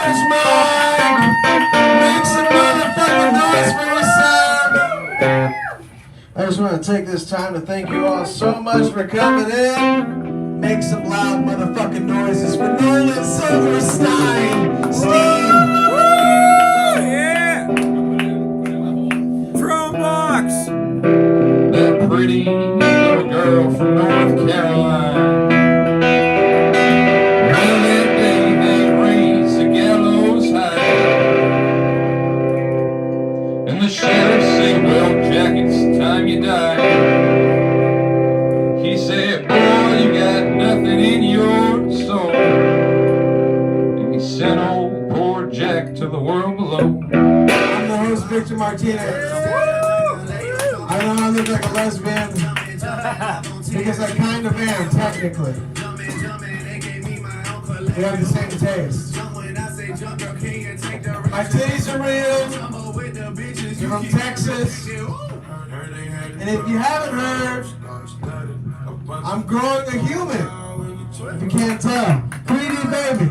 much, Mike. Make some motherfucking noise for yourself. I just want to take this time to thank you all so much for coming in. Make some loud motherfucking noises for Nolan Silverstein. Steve. Woo! Yeah! Drum box! That pretty little girl from North Carolina. Well, that day they raised the gallows high. And the sheriff said, well, Jack, it's time you die. He said, boy, you got nothing in your soul. And he sent old poor Jack to the world below. I'm the host, Victor Martinez. I know I look like a lesbian because I kind of am, technically. We have the same taste. My titties are real. You're from Texas. And if you haven't heard, I'm growing a human. If you can't tell. 3D baby.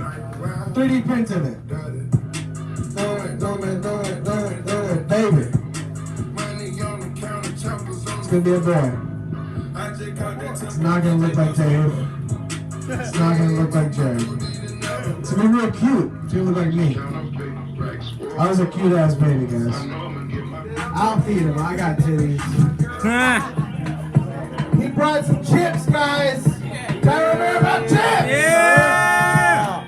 3D printed it. Do it, baby. It's gonna be a boy. It's not gonna look like Dave. It's not gonna look like Jerry. It's gonna be real cute. It's gonna look like me. I was a cute ass baby, guys. I'll feed him. I got titties. He brought some chips, guys. Tell me about chips. Yeah!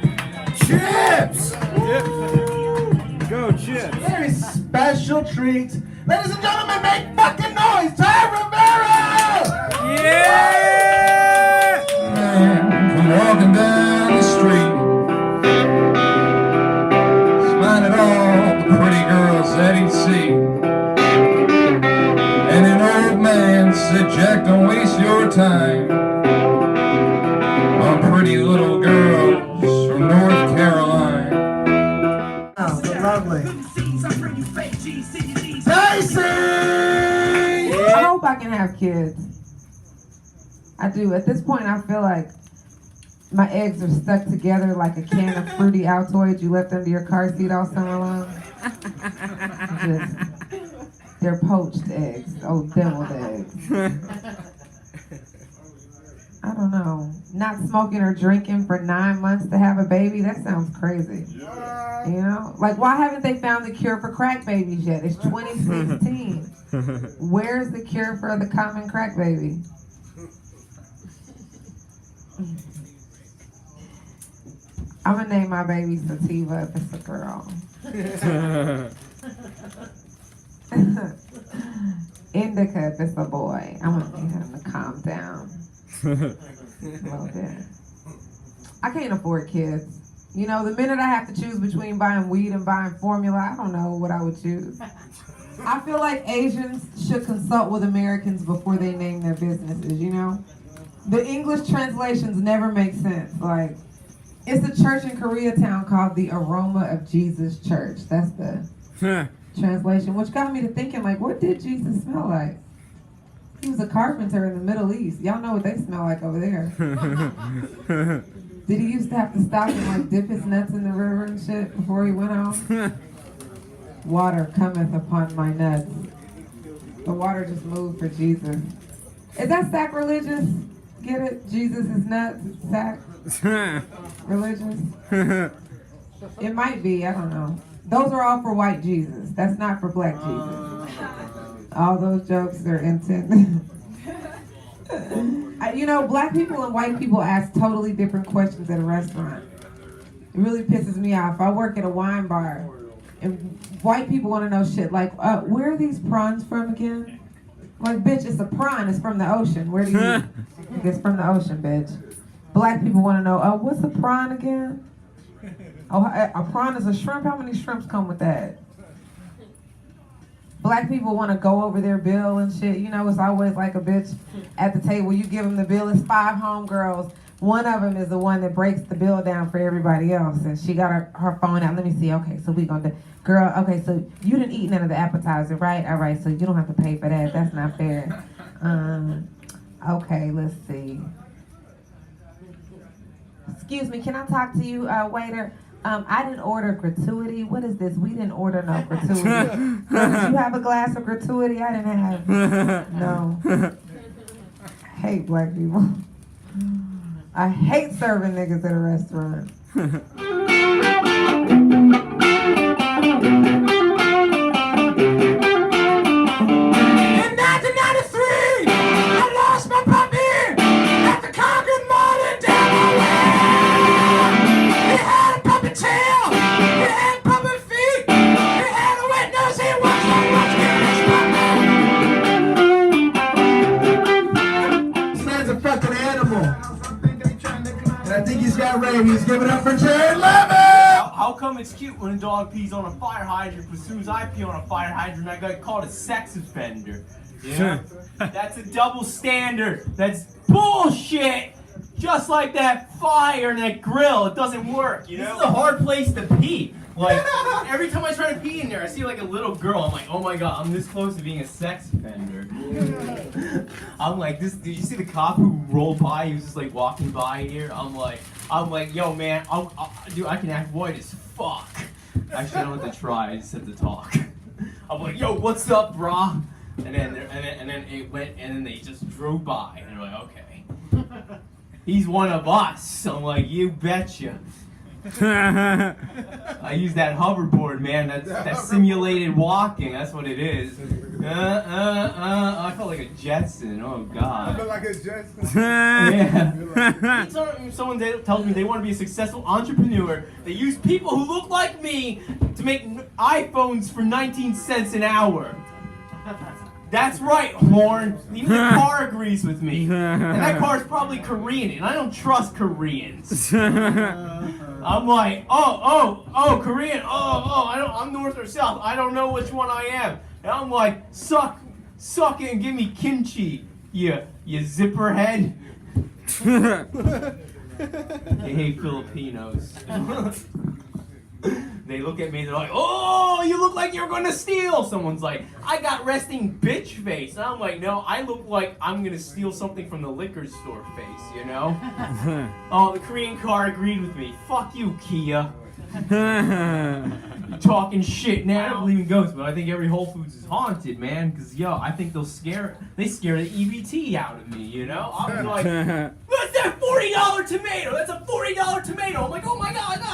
Chips. Go, Chips. Very special treat. Ladies and gentlemen, make fucking noise. Ty Rivera. Yeah! I'm walking down the street, smiling at all the pretty girls that he'd see. And an old man said, Jack, don't waste your time on pretty little girls from North Carolina. Oh, lovely. Tyson! I hope I can have kids. I do. At this point, I feel like my eggs are stuck together like a can of fruity Altoids you left under your car seat all summer long. They're poached eggs. Oh, deviled eggs. I don't know. Not smoking or drinking for 9 months to have a baby? That sounds crazy. You know? Like, why haven't they found the cure for crack babies yet? It's 2016. Where's the cure for the common crack baby? I'm gonna name my baby Sativa if it's a girl. Indica if it's a boy. I'm gonna need him to calm down a little bit. I can't afford kids. You know, the minute I have to choose between buying weed and buying formula, I don't know what I would choose. I feel like Asians should consult with Americans before they name their businesses, you know? The English translations never make sense. Like, it's a church in Koreatown called the Aroma of Jesus Church. That's the translation, which got me to thinking, like, what did Jesus smell like? He was a carpenter in the Middle East. Y'all know what they smell like over there. Did he used to have to stop and, like, dip his nuts in the river and shit before he went home? Water cometh upon my nuts. The water just moved for Jesus. Is that sacrilegious? Get it? Jesus is nuts. Sac? Religious? It might be. I don't know. Those are all for white Jesus. That's not for black Jesus. All those jokes are intended. You know, black people and white people ask totally different questions at a restaurant. It really pisses me off. I work at a wine bar, and white people want to know shit like, where are these prawns from again? I'm like, bitch, it's a prawn. It's from the ocean. Where do you? It's from the ocean, bitch. Black people want to know, what's a prawn again? Oh, a prawn is a shrimp? How many shrimps come with that? Black people want to go over their bill and shit. You know, it's always like a bitch at the table. You give them the bill. It's 5 homegirls. One of them is the one that breaks the bill down for everybody else. And she got her phone out. Let me see. Okay, so we gonna do. Girl, okay, so you didn't eat none of the appetizer, right? All right, so you don't have to pay for that. That's not fair. Okay, let's see. Excuse me, can I talk to you, waiter? I didn't order gratuity. What is this? We didn't order no gratuity. Did you have a glass of gratuity? I didn't have. No. I hate black people. I hate serving niggas at a restaurant. In 1993, I lost my puppy at the Concord Mall in Delaware. He had a puppy tail, he had puppy feet, he had a wet nose, he was so much his puppy. This man's a fucking animal. And I think he's got rain. He's giving up for Jared Levin. How come it's cute when a dog pees on a fire hydrant, but as soon as I pee on a fire hydrant, I got called a sex offender? Yeah, that's a double standard. That's bullshit. Just like that fire and that grill, it doesn't work. You know, this is a hard place to pee. Like every time I try to pee in there, I see like a little girl. I'm like, oh my god, I'm this close to being a sex offender. I'm like, this. Did you see the cop who rolled by? He was just like walking by here. I'm like, yo man, dude, I can act white as fuck. Actually, I don't have to try. I just have to talk. I'm like, yo, what's up, brah? And then it went, and then they just drove by, and they're like, okay, he's one of us. I'm like, you betcha. I use that hoverboard, man. That's simulated walking. That's what it is. I felt like a Jetson. Oh God. I feel like a Jetson. Yeah. Someone tells me they want to be a successful entrepreneur. They use people who look like me to make iPhones for 19 cents an hour. That's right, Horn. Even the car agrees with me. And that car's probably Korean, and I don't trust Koreans. I'm like, oh, Korean. I'm North or South. I don't know which one I am. And I'm like, suck it and give me kimchi, you zipper head. They hate Filipinos. They look at me, they're like, oh, you look like you're gonna steal. Someone's like, I got resting bitch face. And I'm like, no, I look like I'm gonna steal something from the liquor store face, you know? Oh, the Korean car agreed with me. Fuck you, Kia. You're talking shit now. I don't believe in ghosts, but I think every Whole Foods is haunted, man. Cause I think they scare the EBT out of me, you know? I'm like, what's that $40 tomato? That's a $40 tomato. I'm like, oh my god.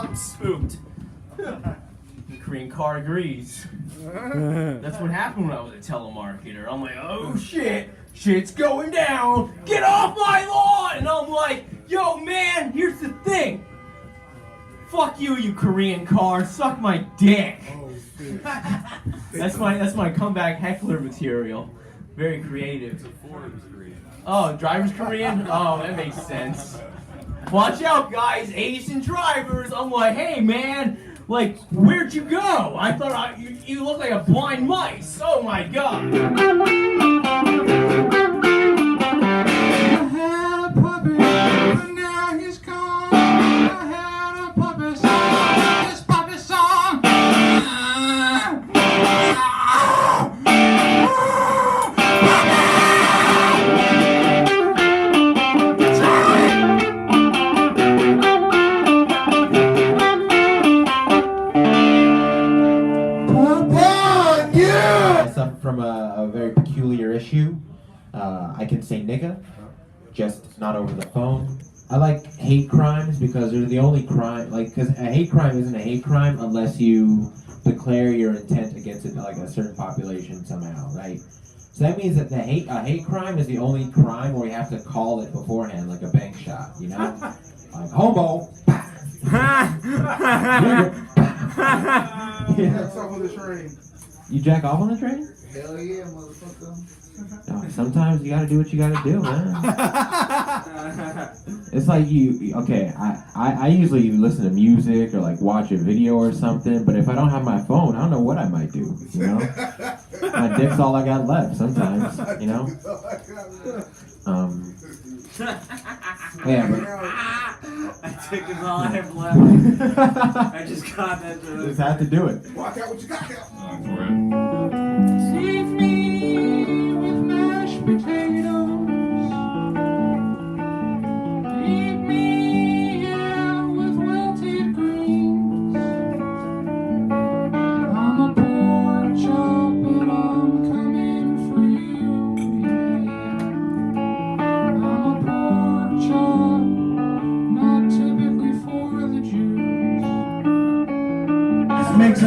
I'm spooked. The Korean car agrees. That's what happened when I was a telemarketer. I'm like, oh shit's going down. Get off my lawn! And I'm like, yo man, here's the thing. Fuck you, you Korean car. Suck my dick. That's my comeback heckler material. Very creative. Oh, driver's Korean? Oh, that makes sense. Watch out, guys, Asian drivers. I'm like, hey, man, like, where'd you go? I thought you look like a blind mice. Oh, my God. I had a puppy, but now he's gone. I had a puppy song, this puppy song. From a very peculiar issue. I can say nigga, just not over the phone. I like hate crimes because they're the only crime, because a hate crime isn't a hate crime unless you declare your intent against it, like a certain population somehow, right? So that means that a hate crime is the only crime where you have to call it beforehand, like a bank shot, you know? Like, homo! Jack off on the train. You jack off on the train? Hell yeah, motherfucker. No, sometimes you gotta do what you gotta do, man. It's like I usually listen to music or like watch a video or something, but if I don't have my phone, I don't know what I might do, you know? My dick's all I got left sometimes, you know? Yeah, but I think it's all I have left. I just got that. Just had to do it. Walk out what you got now. Save me with mashed potatoes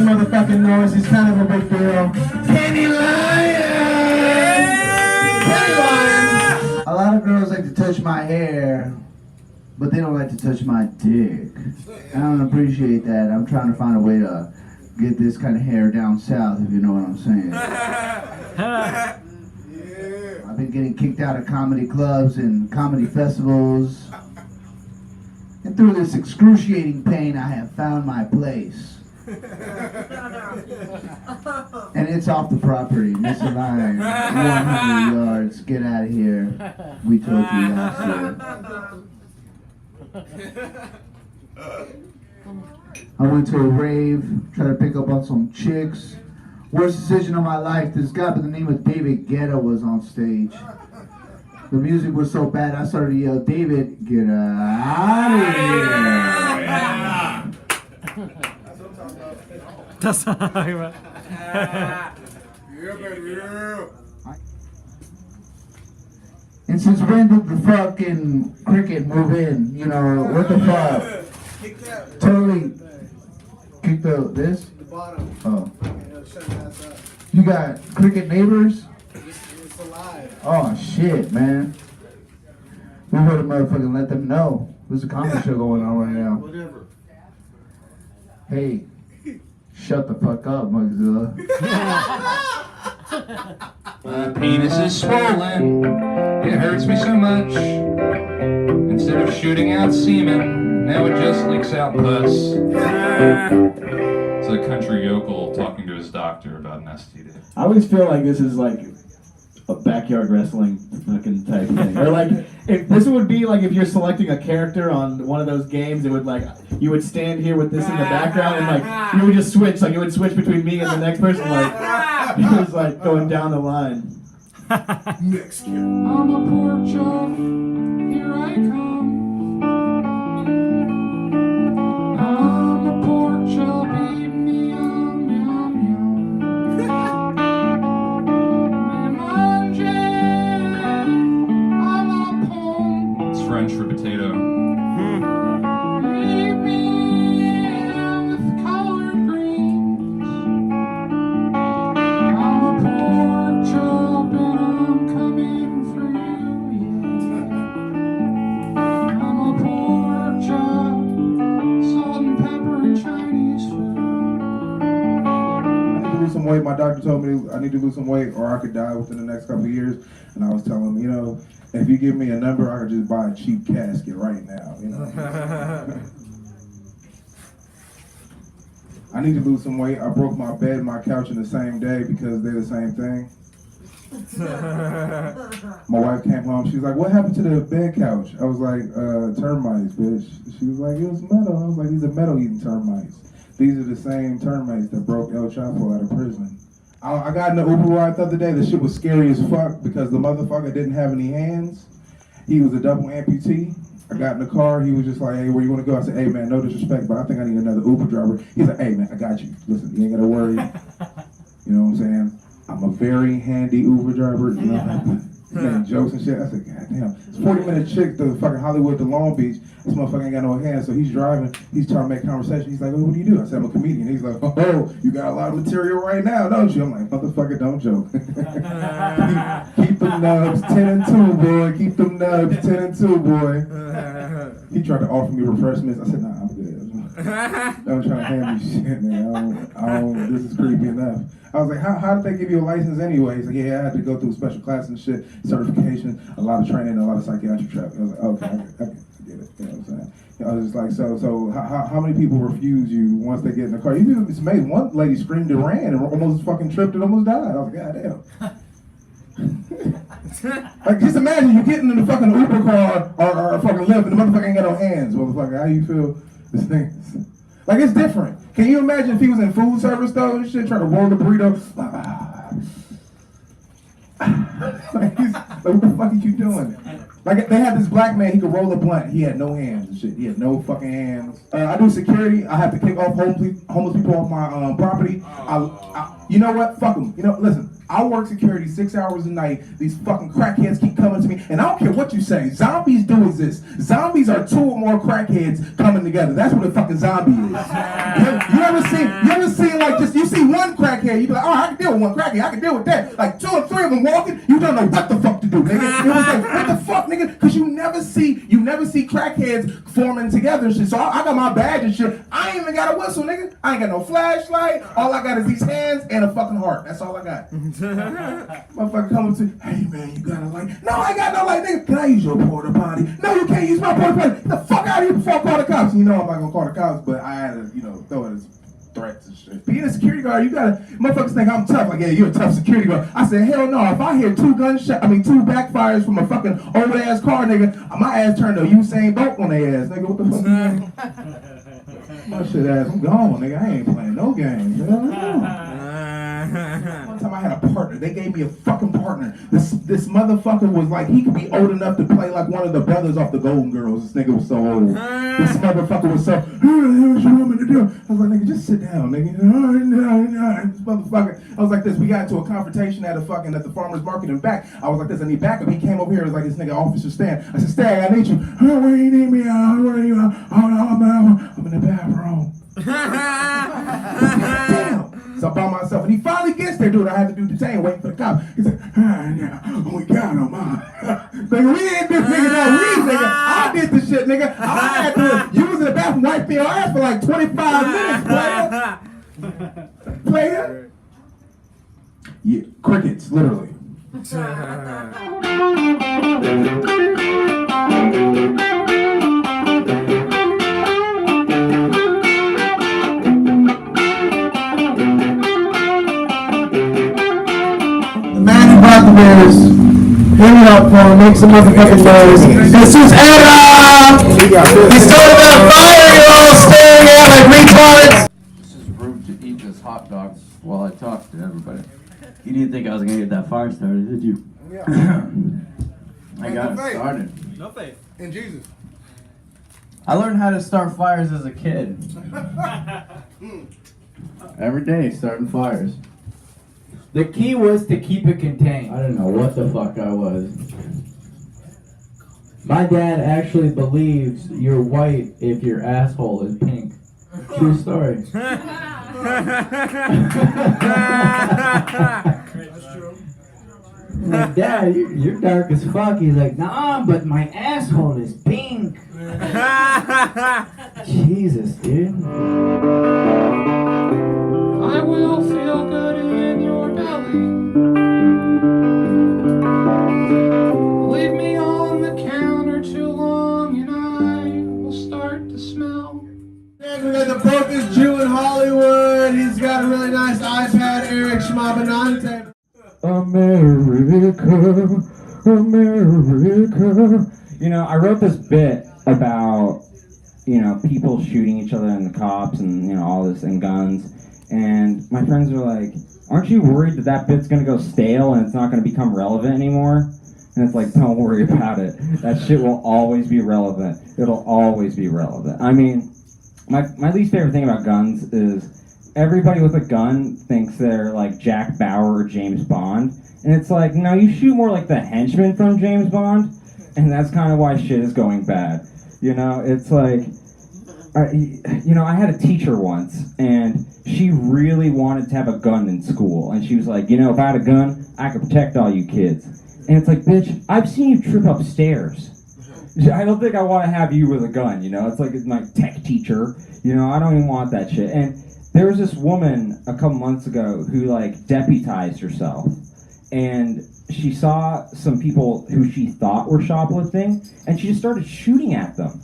some motherfucking noise. He's kind of a big deal. Kenny Lyons! Kenny Lyons! A lot of girls like to touch my hair, but they don't like to touch my dick. I don't appreciate that. I'm trying to find a way to get this kind of hair down south, if you know what I'm saying. I've been getting kicked out of comedy clubs and comedy festivals. And through this excruciating pain, I have found my place. And it's off the property, misaligned, 100 yards. Get out of here. We told you last year. I went to a rave, tried to pick up on some chicks. Worst decision of my life. This guy by the name of David Guetta was on stage. The music was so bad, I started to yell, David, get out of here. That's not how he went. And since when did the fucking cricket move in? You know, what the fuck? Totally kick this? The bottom. Oh. Shut your ass up. You got cricket neighbors? It's alive. Oh shit, man. We better motherfucking let them know. There's a comedy show going on right now. Whatever. Hey, shut the fuck up, Mugzilla. My penis is swollen, it hurts me so much. Instead of shooting out semen, now it just leaks out pus. It's a country yokel talking to his doctor about an STD. I always feel like this is like a backyard wrestling fucking type thing. Or like, if this would be like if you're selecting a character on one of those games, it would like, you would stand here with this in the background and like, you would just switch, like you would switch between me and the next person, like, it was like going down the line. Next year. I'm a pork chop, here I come. I'm a pork chop, eat me, yum, yum, yum. It's French for potato. Leave me with collard greens. I'm a pork chop and I'm coming for you, yeah. I'm a pork chop, salt and pepper and Chinese food. I need to lose some weight. My doctor told me I need to lose some weight or I could die within the next couple of years. And I was telling him, you know, if you give me a number, I could just buy a cheap casket right now, you know. I need to lose some weight. I broke my bed and my couch in the same day because they're the same thing. My wife came home. She was like, what happened to the bed couch? I was like, termites, bitch. She was like, it was metal. I was like, these are metal-eating termites. These are the same termites that broke El Chapo out of prison. I got in the Uber ride the other day. The shit was scary as fuck because the motherfucker didn't have any hands. He was a double amputee. I got in the car. He was just like, hey, where you want to go? I said, hey, man, no disrespect, but I think I need another Uber driver. He's like, hey, man, I got you. Listen, you ain't got to worry. You know what I'm saying? I'm a very handy Uber driver. You know, making jokes and shit. I said, God damn. It's 40-minute chick to fucking Hollywood to Long Beach. This motherfucker ain't got no hands, so he's driving. He's trying to make conversation. He's like, well, what do you do? I said, I'm a comedian. He's like, oh, you got a lot of material right now, don't you? I'm like, motherfucker, don't joke. keep them nubs 10 and 2, boy. Keep them nubs 10 and 2, boy. He tried to offer me refreshments. I said, nah, I'm good. Don't try to hand me shit, man. I don't, this is creepy enough. I was like, how did they give you a license anyway? He's like, yeah, I had to go through special class and shit, certification, a lot of training, a lot of psychiatric training. I was like, okay, I get it. You know what I'm saying? I was just like, so how many people refuse you once they get in the car? You know, it's amazing. One lady screamed and ran and almost fucking tripped and almost died. I was like, goddamn. Like, just imagine you getting in the fucking Uber car or fucking Lyft and the motherfucker ain't got no hands, motherfucker. How you feel? This thing, like, it's different. Can you imagine if he was in food service though and shit, trying to roll the burrito? Like, what the fuck are you doing? Like, they had this black man, he could roll a blunt. He had no hands and shit. He had no fucking hands. I do security. I have to kick off homeless people off my property. You know what? Fuck them. You know, listen, I work security 6 hours a night. These fucking crackheads keep coming to me, and I don't care what you say. Zombies do exist. Zombies are 2 or more crackheads coming together. That's what a fucking zombie is. You ever seen like just, you see one crackhead, you be like, oh, I can deal with one crackhead, I can deal with that. Like 2 or 3 of them walking, you don't know what the fuck to do, nigga. You was like, what the fuck, nigga? Because you never see crackheads forming together and shit. So I got my badge and shit. I ain't even got a whistle, nigga. I ain't got no flashlight. All I got is these hands and a fucking heart. That's all I got. Motherfucker coming to, hey man, you got a light? No, I ain't got no light, nigga. Can I use your porta potty? No, you can't use my porta potty. Get the fuck out of here before I call the cops. You know I'm not gonna call the cops, but I had to, throw it as threats and shit. Being a security guard, you gotta, motherfuckers think I'm tough. Like, yeah, you're a tough security guard. I said, hell no. If I hear 2 backfires from a fucking old ass car, nigga, my ass turned to Usain Bolt on their ass, nigga. What the fuck? My shit ass, I'm gone, nigga. I ain't playing no games. One time I had a partner. They gave me a fucking partner. This motherfucker was like, he could be old enough to play like one of the brothers off the Golden Girls. This nigga was so old. This motherfucker was so, what the hell you want me to do? I was like, nigga, just sit down, nigga. This motherfucker. I was like this. We got into a confrontation at the farmer's market in back. I was like this. I need backup. He came over here. It was like this nigga, Officer Stan. I said, Stan, I need you. Oh, where you need me? Where are you? I'm in the bathroom. Damn. So I'm by myself, and he finally gets there, dude. I had to do detain, waiting for the cop. He said, we got him, nigga, we didn't do nigga no weed, nigga. I did the shit, nigga. I had to use in the bathroom, wipe your ass for like 25 minutes, player. Yeah, crickets, literally. About the bears. Give it up for him. Make some motherfucking noise. This is Adam! He started that fire, you all staring at like retards! This is rude to eat this hot dogs while I talk to everybody. You didn't think I was gonna get that fire started, did you? Yeah. I got it started. No faith. In Jesus. I learned how to start fires as a kid. Every day, starting fires. The key was to keep it contained. I didn't know what the fuck I was. My dad actually believes you're white if your asshole is pink. True story. Like, Dad, you're dark as fuck. He's like, nah, but my asshole is pink. Jesus, dude. I will feel good in your belly. Leave me on the counter too long and I will start to smell. And we got the brokest Jew in Hollywood. He's got a really nice iPad, Eric Abbenante. America. You know, I wrote this bit about, people shooting each other and the cops and, all this and guns. And my friends were like, aren't you worried that bit's going to go stale and it's not going to become relevant anymore? And it's like, don't worry about it. That shit will always be relevant. It'll always be relevant. I mean, my least favorite thing about guns is everybody with a gun thinks they're like Jack Bauer or James Bond. And it's like, no, you shoot more like the henchman from James Bond. And that's kind of why shit is going bad. It's like, I had a teacher once, and she really wanted to have a gun in school. And she was like, if I had a gun, I could protect all you kids. And it's like, bitch, I've seen you trip up stairs. I don't think I want to have you with a gun, It's like my tech teacher, I don't even want that shit. And there was this woman a couple months ago who, deputized herself. And she saw some people who she thought were shoplifting, and she just started shooting at them.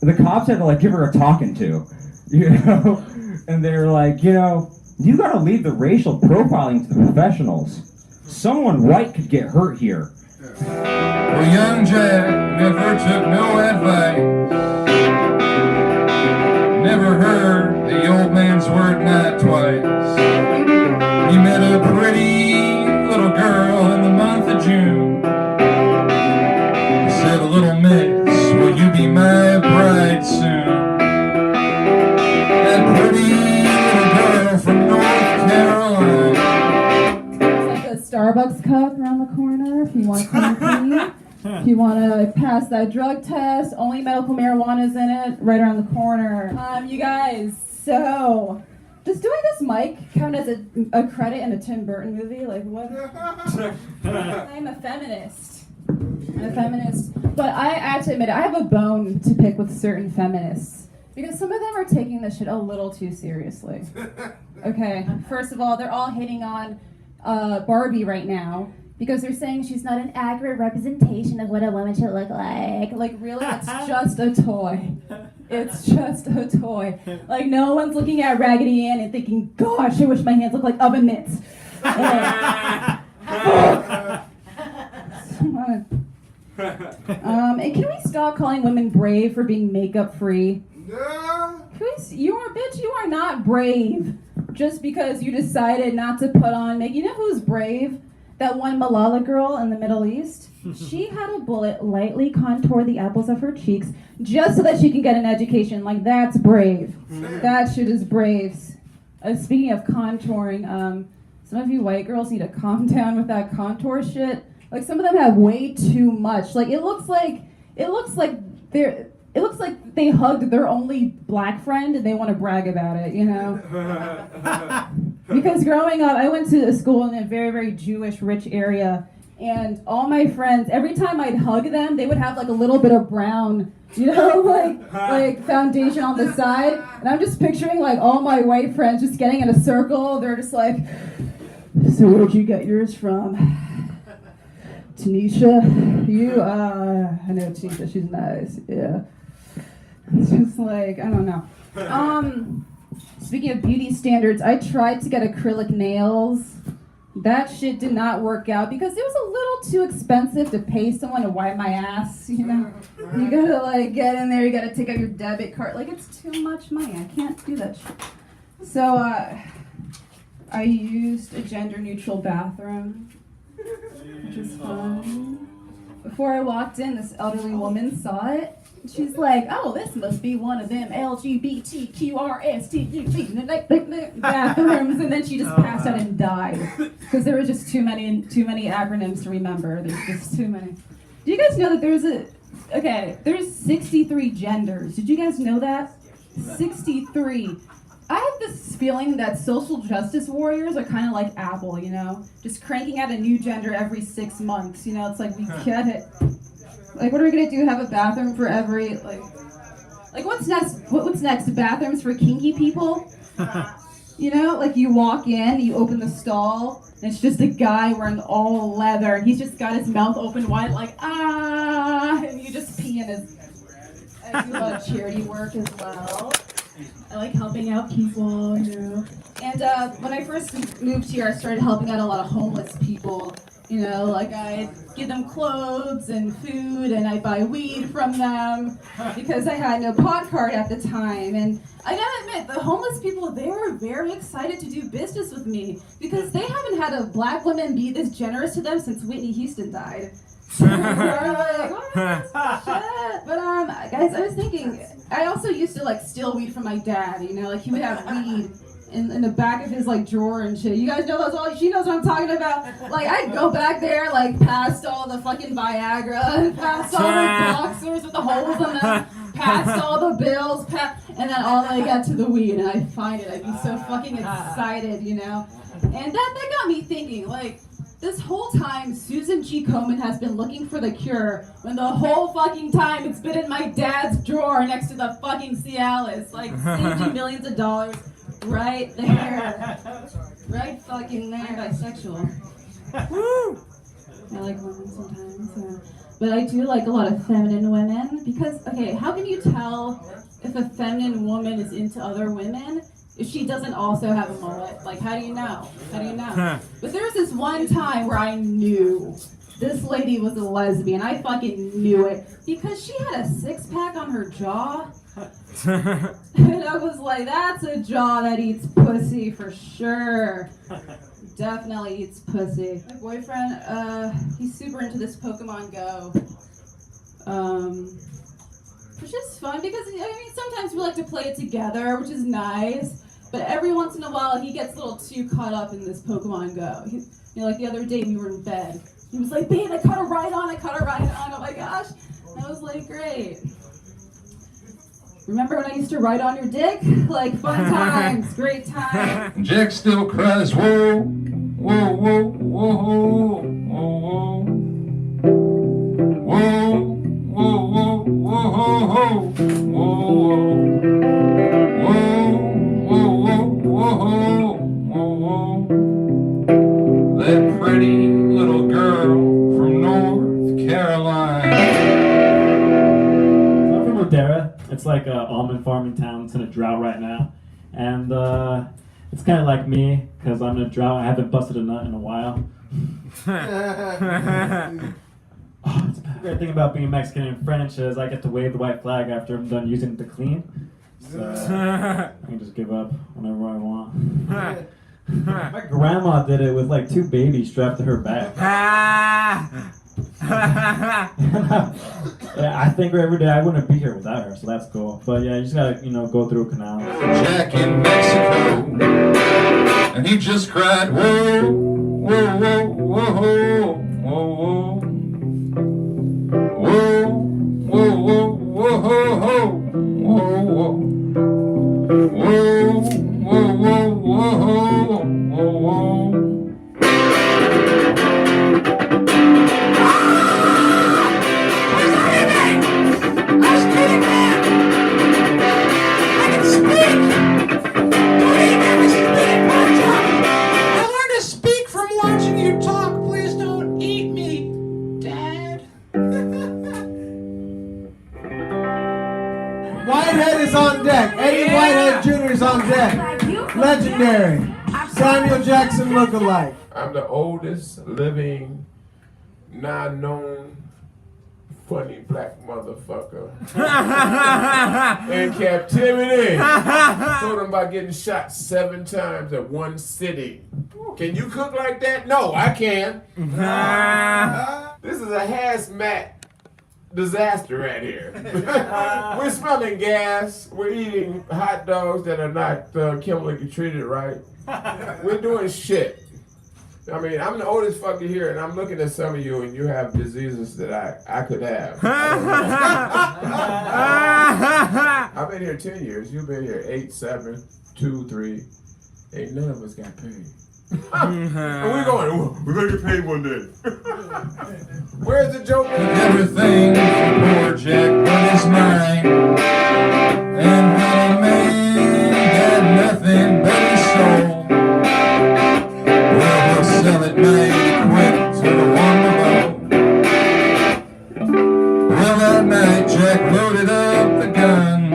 The cops had to give her a talking to, and they were like, you gotta leave the racial profiling to the professionals. Someone white could get hurt here. Well, young Jack never took no advice. Never heard the old man's word not twice. He met a pretty little girl in the month of June. He said, little miss, will you be my bride soon? That pretty little girl from North Starbucks cup around the corner if you want to come clean. If you want to pass that drug test, only medical marijuana's in it, right around the corner. You guys, so does doing this mic count as a credit in a Tim Burton movie? Like what? I'm a feminist. But I have to admit, I have a bone to pick with certain feminists because some of them are taking this shit a little too seriously. Okay, first of all, they're all hating on Barbie right now because they're saying she's not an accurate representation of what a woman should look like. Like, really, it's just a toy. It's just a toy. Like, no one's looking at Raggedy Ann and thinking, gosh, I wish my hands looked like oven mitts. And can we stop calling women brave for being makeup free? No. You are not brave just because you decided not to put on makeup. You know who's brave? That one Malala girl in the Middle East. She had a bullet lightly contour the apples of her cheeks just so that she can get an education. Like, that's brave. That shit is brave. Speaking of contouring, some of you white girls need to calm down with that contour shit. Like, some of them have way too much. Like, it looks like they hugged their only black friend and they want to brag about it, you know? Because growing up, I went to a school in a very, very Jewish, rich area, and all my friends, every time I'd hug them, they would have like a little bit of brown, you know, like foundation on the side. And I'm just picturing like all my white friends just getting in a circle. They're just like, so where'd you get yours from? Tanisha? I know Tanisha, she's nice, yeah. It's just like, I don't know. Speaking of beauty standards, I tried to get acrylic nails. That shit did not work out because it was a little too expensive to pay someone to wipe my ass, you know? You gotta like get in there, you gotta take out your debit card. Like, it's too much money, I can't do that shit. So, I used a gender-neutral bathroom, which is fun. Before I walked in, this elderly woman saw it. She's like, oh, this must be one of them LGBTQRSTUV bathrooms, and then she just passed out and died because there were just too many acronyms to remember. There's just too many. Do you guys know that there's 63 genders? Did you guys know that? 63. I have this feeling that social justice warriors are kind of like Apple, you know, just cranking out a new gender every 6 months. You know, it's like, we get it. Like, what are we gonna do? Have a bathroom for every, like what's next? What's next? Bathrooms for kinky people? You know, like you walk in, you open the stall, and it's just a guy wearing all leather, and he's just got his mouth open wide, like, and you just pee in his. I do a lot of charity work as well. I like helping out people, you know. And when I first moved here, I started helping out a lot of homeless people. You know, like I give them clothes and food, and I buy weed from them because I had no pot card at the time. And I gotta admit, the homeless people, they were very excited to do business with me because they haven't had a black woman be this generous to them since Whitney Houston died. They're like, oh, shit. But guys, I was thinking, I also used to like steal weed from my dad. You know, like he would have weed in the back of his like drawer and shit. You guys know those all? She knows what I'm talking about. Like I'd go back there, like past all the fucking Viagra, past all the boxers with the holes in them, past all the bills, and then all I got to the weed, and I'd find it. I'd be so fucking excited, you know. And that got me thinking, like, this whole time Susan G. Komen has been looking for the cure when the whole fucking time it's been in my dad's drawer next to the fucking Cialis. Like, saved you millions of dollars. Right there. Right fucking there. I'm bisexual. Woo! I like women sometimes. Yeah. But I do like a lot of feminine women because, okay, how can you tell if a feminine woman is into other women if she doesn't also have a mullet? Like, how do you know? How do you know? But there was this one time where I knew this lady was a lesbian. I fucking knew it because she had a six-pack on her jaw. And I was like, that's a jaw that eats pussy for sure. Definitely eats pussy. My boyfriend, he's super into this Pokemon Go. Which is fun because, I mean, sometimes we like to play it together, which is nice. But every once in a while, he gets a little too caught up in this Pokemon Go. You know, like the other day we were in bed. He was like, babe, I caught a ride on. Oh my gosh. I was like, great. Remember when I used to ride on your dick? Like, fun times, great times. Jack still cries, whoa, whoa, whoa, whoa, whoa, whoa, whoa, whoa, whoa, whoa, whoa, that pretty little girl from North Carolina. I'm from Ladera. It's like an almond farming town. It's in a drought right now. And it's kind of like me, because I'm in a drought. I haven't busted a nut in a while. It's the great thing about being Mexican and French is I get to wave the white flag after I'm done using it to clean. So I can just give up whenever I want. My grandma did it with like 2 babies strapped to her back. Yeah, I think her every day. I wouldn't be here without her, so that's cool. But yeah, you just gotta, go through a canal. Jack in Mexico, and he just cried, whoa, whoa, whoa, whoa, whoa, whoa, whoa, whoa, whoa, whoa, whoa, whoa, whoa, whoa, whoa. Whitehead is on deck. Eddie Whitehead Jr. is on deck. Legendary. Samuel Jackson lookalike. I'm the oldest living, non-known, funny black motherfucker in captivity. Told him about getting shot 7 times at one sitting. Can you cook like that? No, I can. This is a hazmat disaster right here. We're smelling gas. We're eating hot dogs that are not chemically treated right. We're doing shit. I mean, I'm the oldest fucker here, and I'm looking at some of you, and you have diseases that I could have. I've been here 10 years. You've been here 8, 7, 2, 3. Ain't none of us got paid. And we're going, we're going to get paid one day. Where's the joke? Everything for poor Jack but his mind. And when a man got nothing but his soul, well, he'll sell it made quick to the one below. Well, that night Jack loaded up the gun,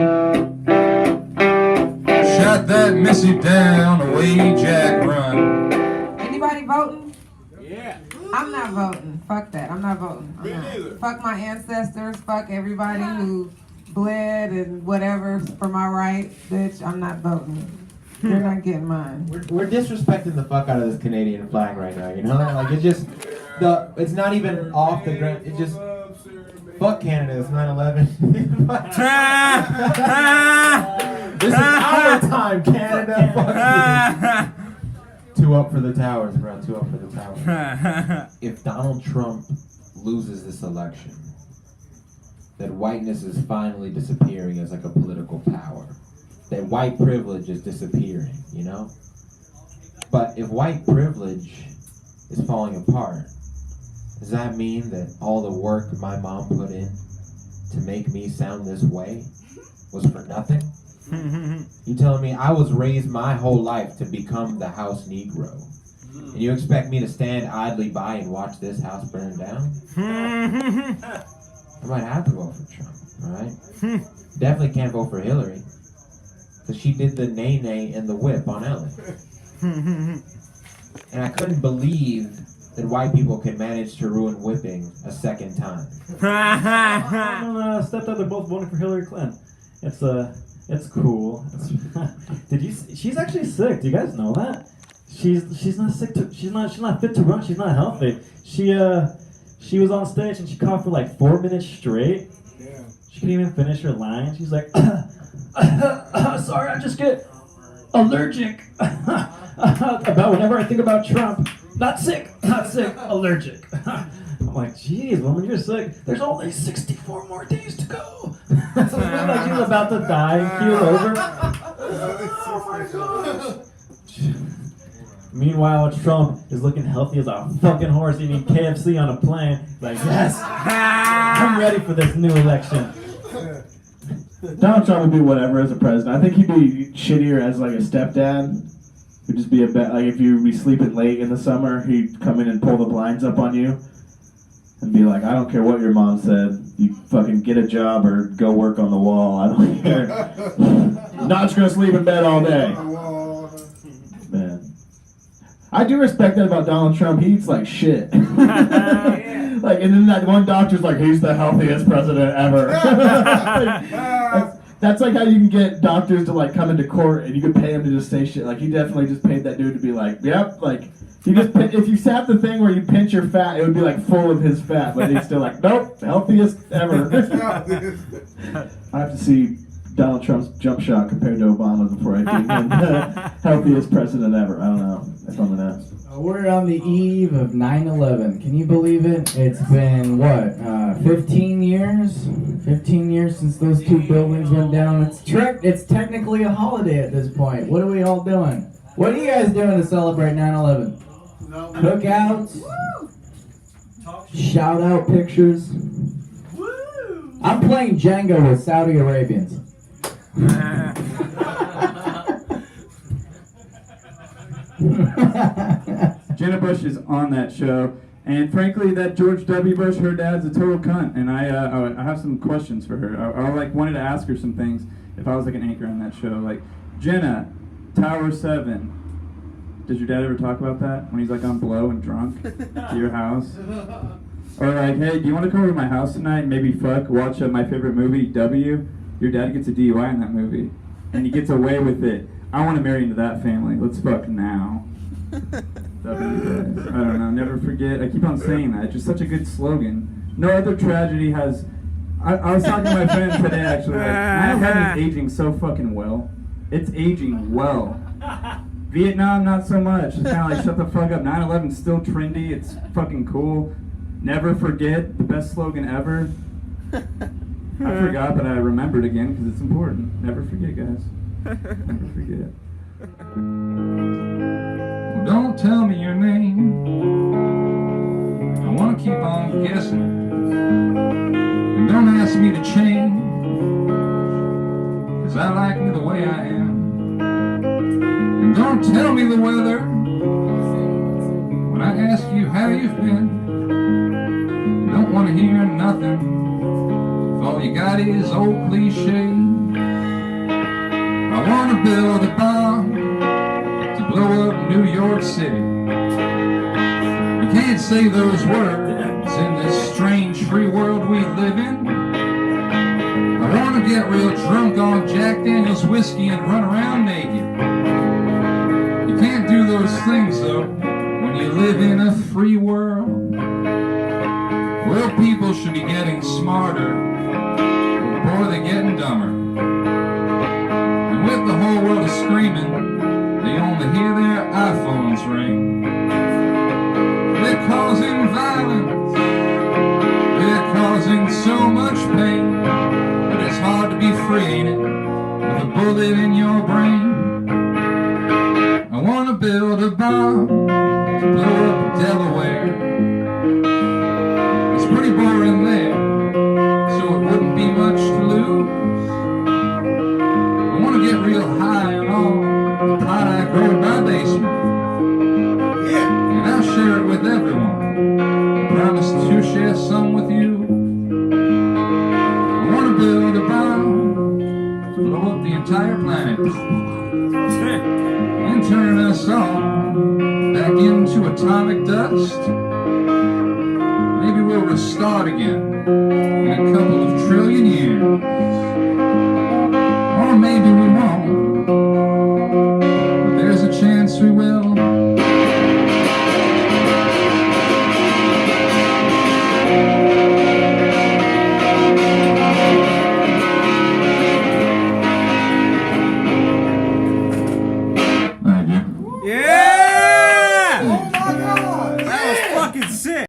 shot that missy down, away Jack run. Anybody voting? Yeah. I'm not voting. Fuck that. I'm not voting. Me neither. Fuck my ancestors. Fuck everybody who bled and whatever for my right. Bitch, I'm not voting. You're not getting mine. We're disrespecting the fuck out of this Canadian flag right now, you know? Like, it's just, it's not even off the ground. It just, fuck Canada, it's 9/11. This is our time, Canada. Fuck you. 2 up for the towers, bro. 2 up for the towers. If Donald Trump loses this election, that whiteness is finally disappearing as like a political power. That white privilege is disappearing, you know? But if white privilege is falling apart, does that mean that all the work my mom put in to make me sound this way was for nothing? You telling me I was raised my whole life to become the house Negro, and you expect me to stand idly by and watch this house burn down? I might have to vote for Trump, alright? Definitely can't vote for Hillary, because she did the nay-nay and the whip on Ellen. And I couldn't believe that white people can manage to ruin whipping a second time. Stepdad, both voting for Hillary Clinton. It's cool. She's actually sick. Do you guys know that? She's not sick. She's not fit to run. She's not healthy. She was on stage and she coughed for like 4 minutes straight. Yeah. She couldn't even finish her line. She's like, sorry, I just get allergic about whenever I think about Trump. Not sick, allergic. I'm like, geez, woman, you're sick. There's only 64 more days to go. Like she's about to die, keel over. Oh my gosh. Meanwhile, Trump is looking healthy as a fucking horse eating KFC on a plane. Like, yes, I'm ready for this new election. Donald Trump would be whatever as a president. I think he'd be shittier as like a stepdad. He'd just be like if you'd be sleeping late in the summer, he'd come in and pull the blinds up on you and be like, I don't care what your mom said. You fucking get a job or go work on the wall. I don't care. Not just gonna sleep in bed all day. Man. I do respect that about Donald Trump. He eats like shit. Like, and then that one doctor's like, he's the healthiest president ever. That's like how you can get doctors to like come into court and you can pay him to just say shit. Like he definitely just paid that dude to be like, yep, like you just if you sat the thing where you pinch your fat, it would be like full of his fat, but he's still like, nope, healthiest ever. I have to see Donald Trump's jump shot compared to Obama's before I think him the healthiest president ever. I don't know if I'm gonna. We're on the eve of 9/11. Can you believe it? It's been, what, 15 years? 15 years since those two buildings went down. It's technically a holiday at this point. What are we all doing? What are you guys doing to celebrate 9/11? Cookouts? Shout-out pictures? I'm playing Jenga with Saudi Arabians. Jenna Bush is on that show, and frankly, that George W. Bush, her dad's a total cunt, and I have some questions for her. I like wanted to ask her some things if I was like an anchor on that show. Like, Jenna, Tower 7. Did your dad ever talk about that when he's like on blow and drunk to your house? Or like, hey, do you want to come over to my house tonight and maybe watch my favorite movie, W? Your dad gets a DUI in that movie, and he gets away with it. I want to marry into that family. Let's fuck now. W, guys. I don't know. Never forget. I keep on saying that. It's just such a good slogan. No other tragedy has. I was talking to my friend today actually. Like, 9/11 is aging so fucking well. It's aging well. Vietnam, not so much. It's kind of like shut the fuck up. 9/11's still trendy. It's fucking cool. Never forget. The best slogan ever. I forgot, but I remembered again because it's important. Never forget, guys. Never forget. Well, don't tell me your name. I want to keep on guessing. And don't ask me to change, 'cause I like me the way I am. And don't tell me the weather when I ask you how you've been. I don't want to hear nothing if all you got is old cliche. I want to build a bomb to blow up New York City. You can't say those words in this strange free world we live in. I want to get real drunk on Jack Daniel's whiskey and run around naked. You can't do those things though when you live in a free world. Well, people should be getting smarter, but boy, they're getting dumber. With the whole world is screaming, they only hear their iPhones ring. They're causing violence, they're causing so much pain, but it's hard to be free, ain't it, with a bullet in your brain. I want to build a bomb to blow up Delaware. It's pretty boring there, so it wouldn't be much to lose. I want to get real high on all the pot I grow in my basement. And I'll share it with everyone. I promise to share some with you. I want to build a bomb to blow up the entire planet and turn us all back into atomic dust. Maybe we'll restart again in a couple of trillion years.